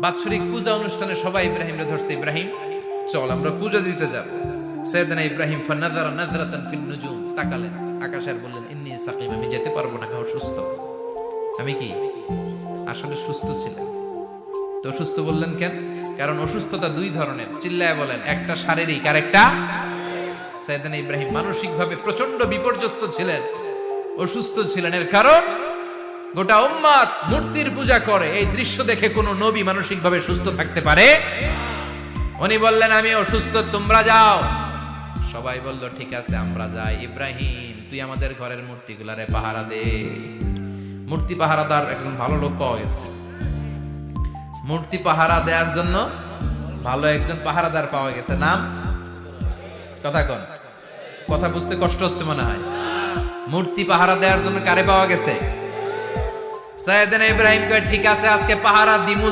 বাৎসরিক পূজা অনুষ্ঠানে সবাই ইব্রাহিমরে ধরছে, ইব্রাহিম চল আমরা পূজা দিতে যাব। সাইয়েদনা ইব্রাহিম ফানাযারা নাযরাতান ফিন নুজুম, তাকালেন আকাশে আর বললেন ইন্নী সাকিম, আমি যেতে পারবো না, আমি অসুস্থ। আমি কি আসলে সুস্থ ছিলেন? তো অসুস্থ বললেন কেন? কারণ অসুস্থতা দুই ধরনের, চিল্লায় বলেন, একটা শারীরিক আর একটা। সাইয়েদনা ইব্রাহিম মানসিকভাবে প্রচন্ড বিপর্যস্ত ছিলেন, অসুস্থ ছিলেন। এর কারণ গোটা উম্মাত মূর্তির পূজা করে, এই দৃশ্য দেখে কোনো নবী মানসিকভাবে সুস্থ থাকতে পারে? উনি বললেন আমি অসুস্থ, তোমরা যাও। সবাই বলল ঠিক আছে আমরা যাই। ইব্রাহিম তুই আমাদের ঘরের মূর্তিগুলারে পাহারা দে। মূর্তি পাহারাদার একজন ভালো লোক পাওয়া গেছে, মূর্তি পাহারা দেওয়ার জন্য ভালো একজন পাহারাদার পাওয়া গেছে। নাম কথা কোন? কথা বুঝতে কষ্ট হচ্ছে মনে হয়। মূর্তি পাহারা দেওয়ার জন্য কারে পাওয়া গেছে? সাইয়েদনা ইব্রাহিম কয় ঠিক আছে আজকে পাহারা দিমু।